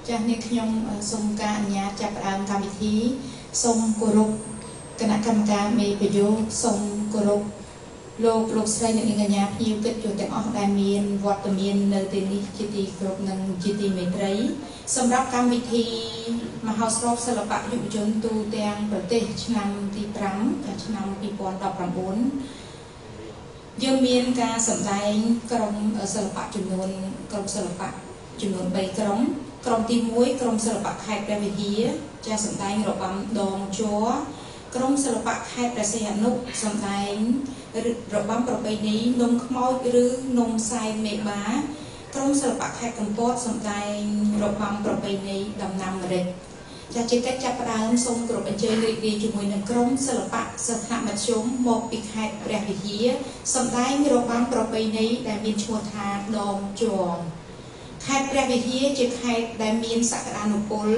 ចាស់នេះខ្ញុំសូមការអនុញ្ញាតចាប់ផ្ដើមកម្មវិធីសូមគោរពគណៈកម្មការមេប្រយោគសូមគោរពលោកស្រីអ្នកនាងកញ្ញាភ្ញៀវកិត្តិយសទាំងអស់ដែលមានវត្តមាននៅទីនេះជាទីគោរពនិងជាទីមេត្រីសម្រាប់កម្មវិធីមហោស្រពសិល្បៈយុវជនទូទាំងប្រទេសឆ្នាំទី5ឆ្នាំ2019យើងមានការសម្ដែងក្រុមសិល្បៈចំនួន3ក្រុមក្រុមទី1ក្រុមសិល្បៈខេត្តព្រះវិហារចាស់សម្ដែងរបាំដងជ័រក្រុមសិល្បៈខេត្តព្រះសីហនុសម្ដែងរបាំប្រពៃណីនំខ្មោចឬនំសែនមេបាក្រុមសិល្បៈខេត្តកំពតសម្ដែងរបាំប្រពៃណីដំណាំម្រេចចាស់ជាកិច្ចចាប់ផ្ដើមសូមគោរពអញ្ជើញរីករាយជាមួយនឹងក្រុមសិល្បៈសិស្សមធ្យមមកពីខេត្តព្រះវិហារសម្ដែងរបាំប្រពៃណីដែលមានឈ្មោះថាដងជ័រខេត្តព្រះវិហារជាខេត្តដែលមានសក្តានុពល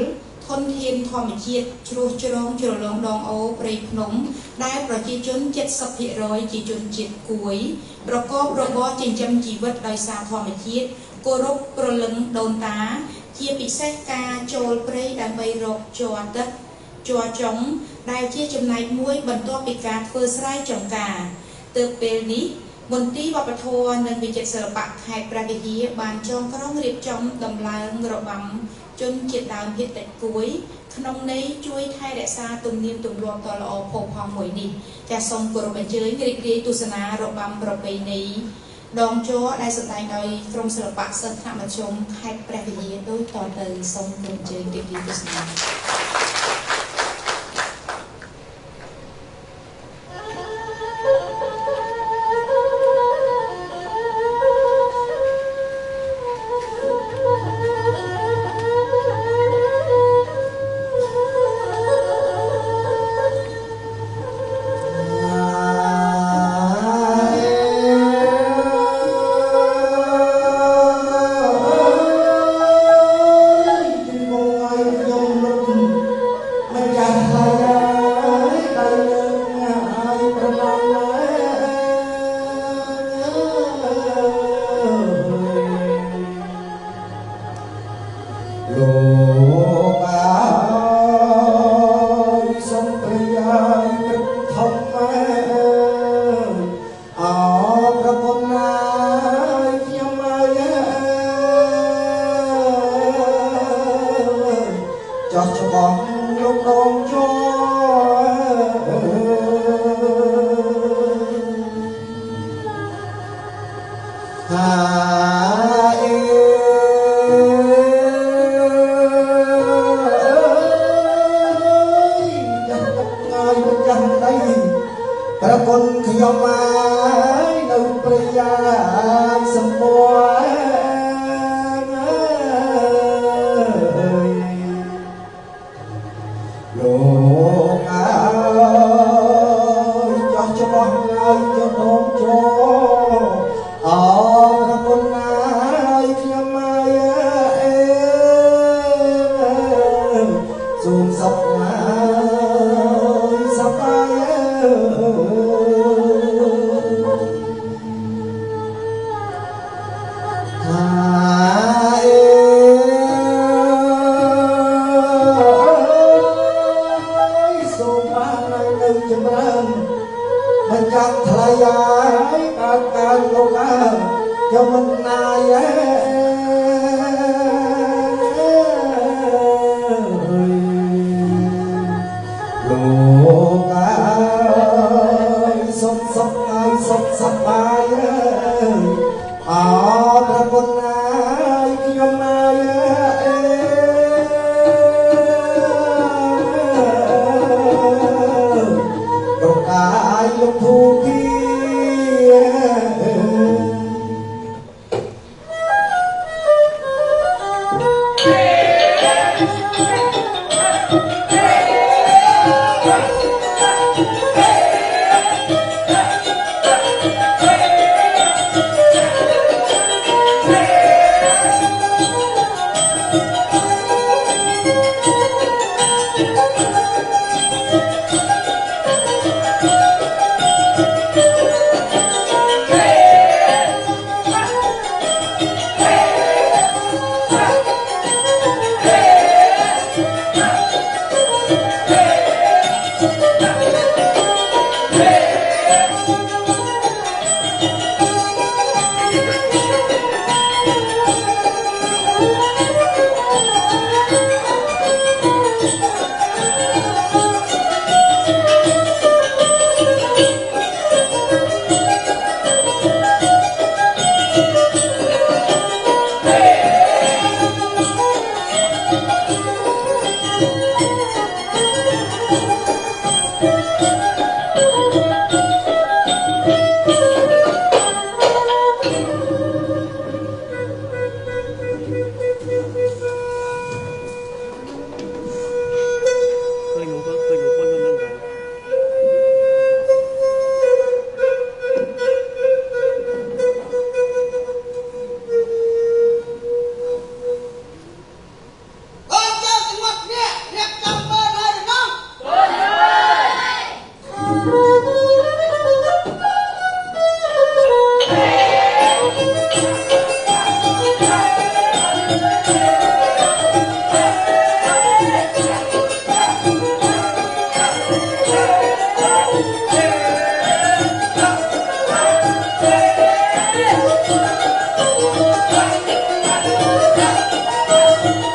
ធនធានធម្មជាតិជ្រោះជ្រងជ្រលងដងអូព្រៃភ្នំដែលប្រជាជន 70% ជាជនជាតិគួយប្រកបរបរចិញ្ចឹមជីវិតដោយសារធម្មជាតិគោរពព្រលឹងដូនតាជាពិសេសការចូលព្រៃដើម្បីរកជ័រទឹកជ័រចុងដែលជាចំណែកមួយបន្ទាប់ពីការធ្វើស្រែចម្ការទើបពេលនេះមន្ទីរវប្បធម៌និងវិចិត្រសិល្បៈខេត្តព្រះវិហារបានចងក្រងរៀបចំដំឡើងរបាំជនជាតិដើមភាគតិចគួយក្នុងន័យជួយថែរក្សាទំនៀមទម្លាប់ដ៏ល្អផូរផង់មួយនេះចាសសូមគោរពអញ្ជើញរីករាយទស្សនារបាំប្រពៃណីដងជ័រដែលសម្ដែងដោយក្រុមសិល្បៈសិស្សមធ្យមខេត្តព្រះវិហារដូចតទៅសូមគោរពអញ្ជើញរីករាយទស្សនាប្រគុណខ្ញុំហើយនៅព្រៃយ៉ាសម្ពោលោកអើយចោះច្បោះហើយចុះដងជោអរគុណហើយខ្ញុំហើយសូមសុខហើយសប្បាយ Hãy subscribe cho kênh Ghiền Mì Gõ để không bỏ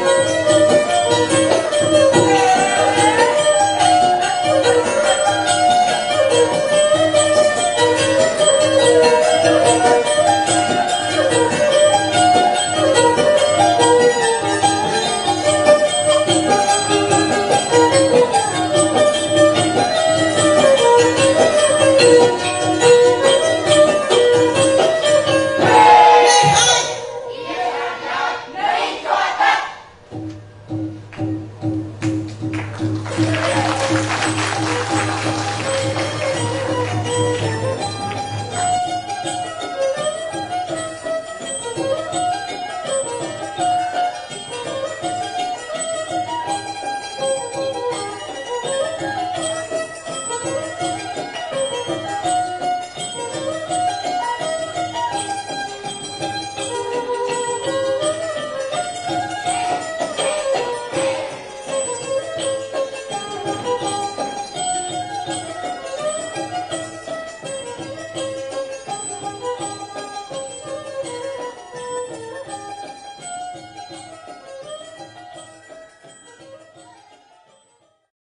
lỡ